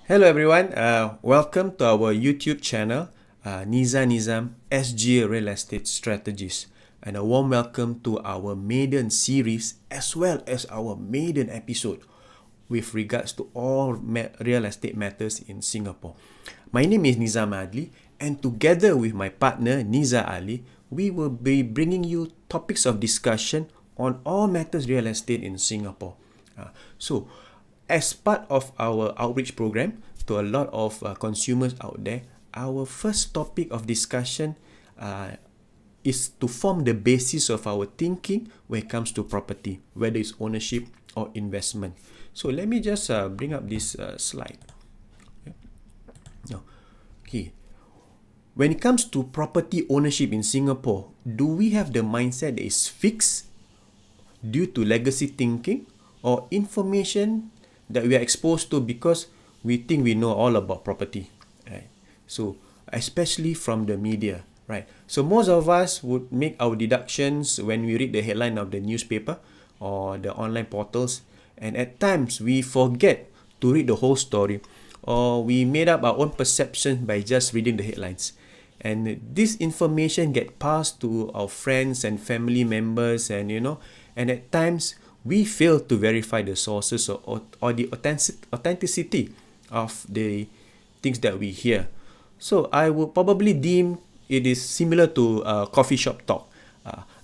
Hello everyone, welcome to our YouTube channel, Nizam SG Real Estate Strategies, and a warm welcome to our maiden series as well as our maiden episode with regards to all real estate matters in Singapore. My name is Nizam Adli, and together with my partner Niza Ali, we will be bringing you topics of discussion on all matters real estate in Singapore. So, as part of our outreach program to a lot of consumers out there, our first topic of discussion is to form the basis of our thinking when it comes to property, whether it's ownership or investment. So let me just bring up this slide. Okay. When it comes to property ownership in Singapore, do we have the mindset that is fixed due to legacy thinking or information that we are exposed to because we think we know all about property, right? So especially from the media, right? So most of us would make our deductions when we read the headline of the newspaper or the online portals, and at times we forget to read the whole story, or we made up our own perception by just reading the headlines. And this information get passed to our friends and family members, and and at times we fail to verify the sources or the authenticity of the things that we hear. So I would probably deem it is similar to coffee shop talk.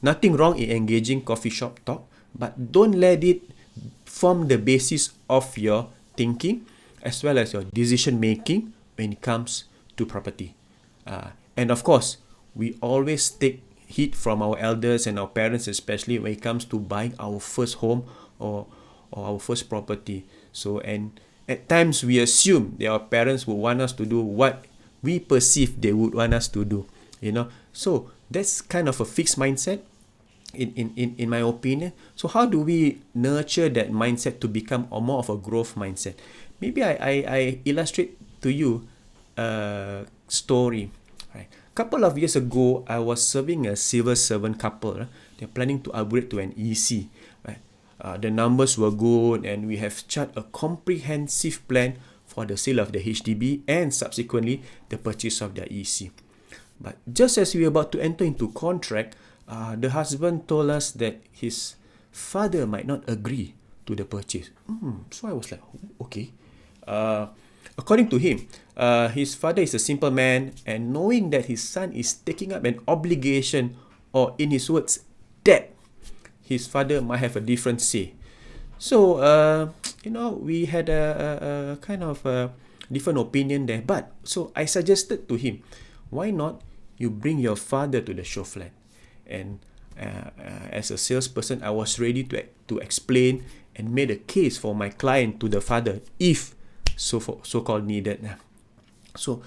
Nothing wrong in engaging coffee shop talk, but don't let it form the basis of your thinking as well as your decision making when it comes to property. And of course, we always take heed from our elders and our parents, especially when it comes to buying our first home or our first property. So, and at times we assume that our parents would want us to do what we perceive they would want us to do, So that's kind of a fixed mindset in my opinion. So how do we nurture that mindset to become more of a growth mindset? Maybe I illustrate to you a story. Right. Couple of years ago, I was serving a civil servant couple. They're planning to upgrade to an EC. Right. The numbers were good, and we have charted a comprehensive plan for the sale of the HDB and subsequently the purchase of the EC. But just as we were about to enter into contract, the husband told us that his father might not agree to the purchase. So I was like, okay. According to him, his father is a simple man, and knowing that his son is taking up an obligation, or in his words, debt, his father might have a different say. So, we had a kind of a different opinion there. But, so I suggested to him, why not you bring your father to the show flat? And as a salesperson, I was ready to explain and made a case for my client to the father if so-called needed. So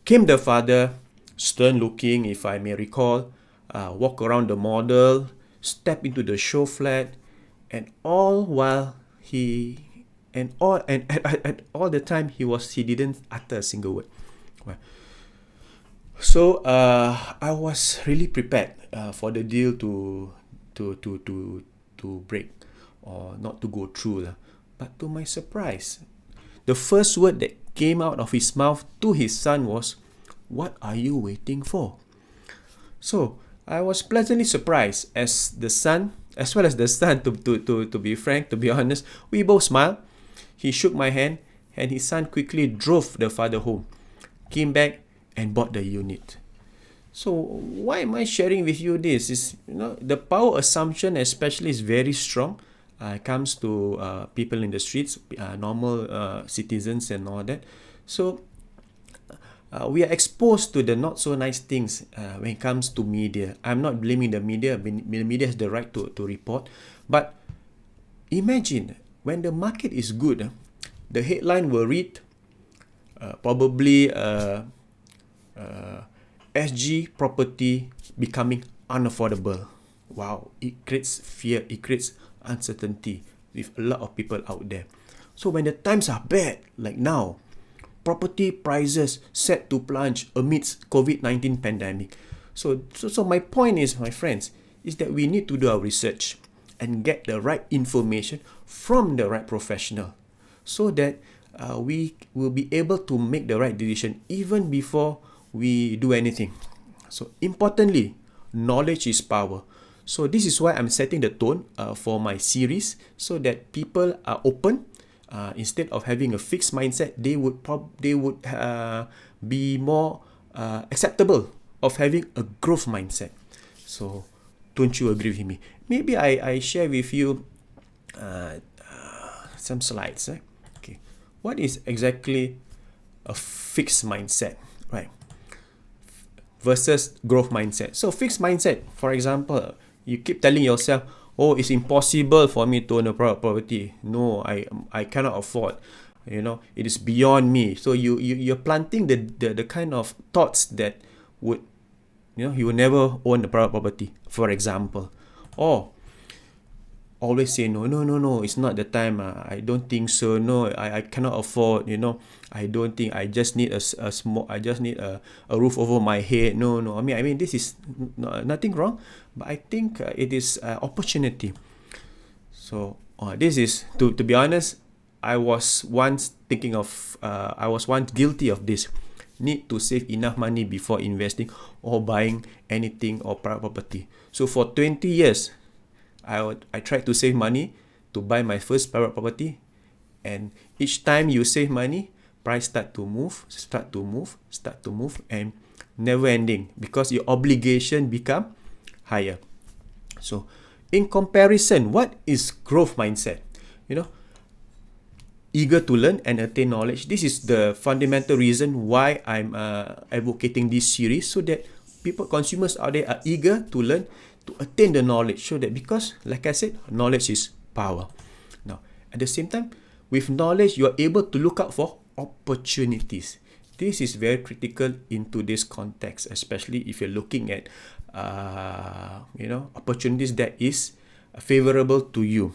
came the father, stern looking, if I may recall, walk around the model, step into the show flat, and all while at all the time he didn't utter a single word. So I was really prepared for the deal to break or not to go through. But to my surprise, the first word that came out of his mouth to his son was, "What are you waiting for?" So I was pleasantly surprised as well as the son, to be frank, to be honest. We both smiled. He shook my hand, and his son quickly drove the father home, came back, and bought the unit. So why am I sharing with you this? Is the power assumption especially is very strong. It comes to people in the streets, normal citizens and all that. So we are exposed to the not so nice things when it comes to media. I'm not blaming the media. The media has the right to report. But imagine when the market is good, the headline will read probably SG property becoming unaffordable. Wow, it creates fear, it creates uncertainty with a lot of people out there. So when the times are bad, like now, property prices set to plunge amidst COVID-19 pandemic. So my point is, my friends, is that we need to do our research and get the right information from the right professional, so that we will be able to make the right decision even before we do anything. So importantly, knowledge is power. So this is why I'm setting the tone for my series, so that people are open. Instead of having a fixed mindset, they would be more acceptable of having a growth mindset. So don't you agree with me? Maybe I share with you some slides. Okay, what is exactly a fixed mindset, right? Versus growth mindset. So fixed mindset, for example, you keep telling yourself, oh, it's impossible for me to own a private property. No, I cannot afford. It is beyond me. So you're planting the kind of thoughts that would, you will never own a private property, for example. Or always say no, it's not the time. I don't think so. No, I cannot afford. I don't think. I just need a small. I just need a roof over my head. No. I mean, this is nothing wrong, but I think it is opportunity. So this is to be honest. I was once thinking of. I was once guilty of this. Need to save enough money before investing or buying anything or private property. So for 20 years, I tried to save money to buy my first private property, and each time you save money, price start to move, and never ending because your obligation become higher. So, in comparison, what is growth mindset? Eager to learn and attain knowledge. This is the fundamental reason why I'm advocating this series, so that consumers out there are eager to learn, to attain the knowledge, so that, because like I said, knowledge is power. Now, at the same time, with knowledge, you are able to look out for opportunities. This is very critical in today's context, especially if you're looking at opportunities that is favorable to you.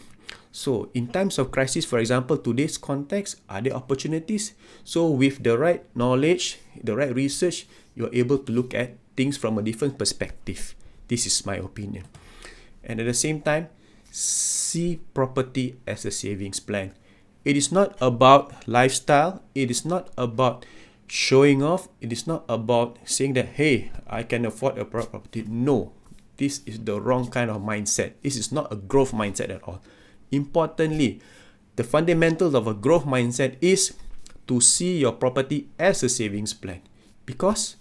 So in times of crisis, for example, today's context, are there opportunities? So with the right knowledge, the right research, you're able to look at things from a different perspective. This is my opinion. And at the same time, see property as a savings plan. It is not about lifestyle. It is not about showing off. It is not about saying that, hey, I can afford a property. No, this is the wrong kind of mindset. This is not a growth mindset at all. Importantly, the fundamentals of a growth mindset is to see your property as a savings plan, because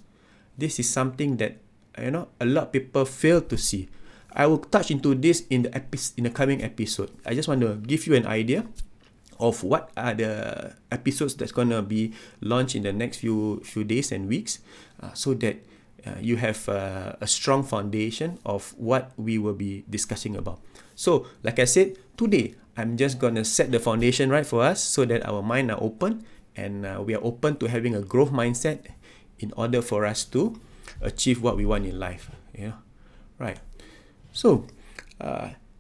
this is something that a lot of people fail to see. I will touch into this in the coming episode. I just want to give you an idea of what are the episodes that's gonna be launched in the next few days and weeks, so that you have a strong foundation of what we will be discussing about. So, like I said, today I'm just gonna set the foundation right for us, so that our mind are open, and we are open to having a growth mindset in order for us to achieve what we want in life. Right. So,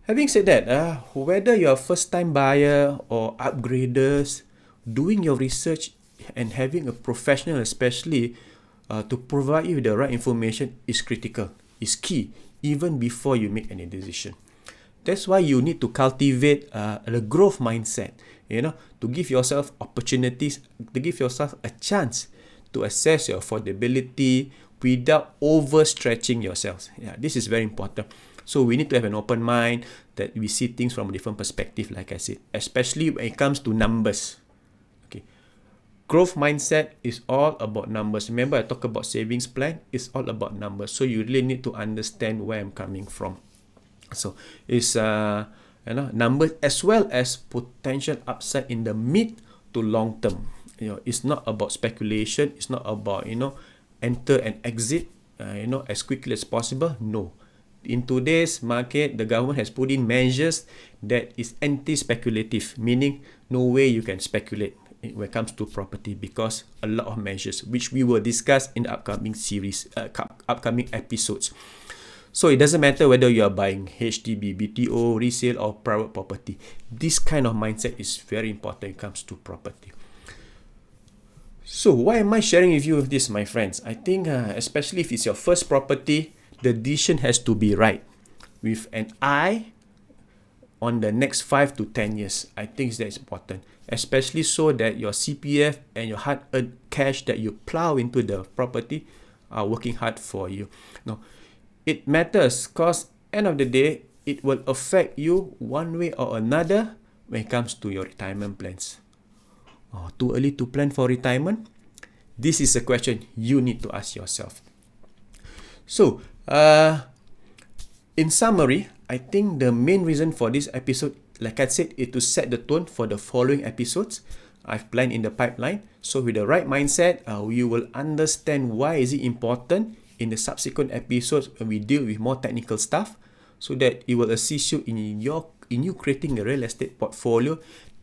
having said that, whether you're a first-time buyer or upgraders, doing your research and having a professional, especially to provide you with the right information, is critical, is key, even before you make any decision. That's why you need to cultivate a growth mindset, to give yourself opportunities, to give yourself a chance to assess your affordability without overstretching yourselves. This is very important. So we need to have an open mind, that we see things from a different perspective, like I said, especially when it comes to numbers. Okay, growth mindset is all about numbers. Remember, I talk about savings plan. It's all about numbers. So you really need to understand where I'm coming from. So it's numbers as well as potential upside in the mid to long term. It's not about speculation. It's not about enter and exit as quickly as possible. No. In today's market, the government has put in measures that is anti-speculative, meaning no way you can speculate when it comes to property, because a lot of measures which we will discuss in the upcoming series, upcoming episodes. So it doesn't matter whether you are buying HDB, BTO, resale or private property. This kind of mindset is very important when it comes to property. So why am I sharing with you this, my friends? I think especially if it's your first property, the decision has to be right, with an eye on the next 5 to 10 years. I think that's important, especially so that your CPF and your hard-earned cash that you plow into the property are working hard for you. Now, it matters because end of the day, it will affect you one way or another when it comes to your retirement plans. Too early to plan for retirement? This is a question you need to ask yourself. So, in summary, I think the main reason for this episode, like I said, is to set the tone for the following episodes I've planned in the pipeline. So with the right mindset, you will understand why is it important in the subsequent episodes when we deal with more technical stuff, so that it will assist you in you creating a real estate portfolio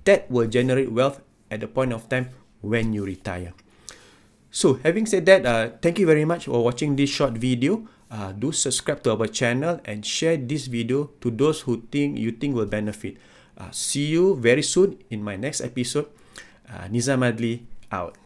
that will generate wealth at the point of time when you retire. So having said that, thank you very much for watching this short video. Do subscribe to our channel and share this video to those who you think will benefit. See you very soon in my next episode. Nizam Adli out.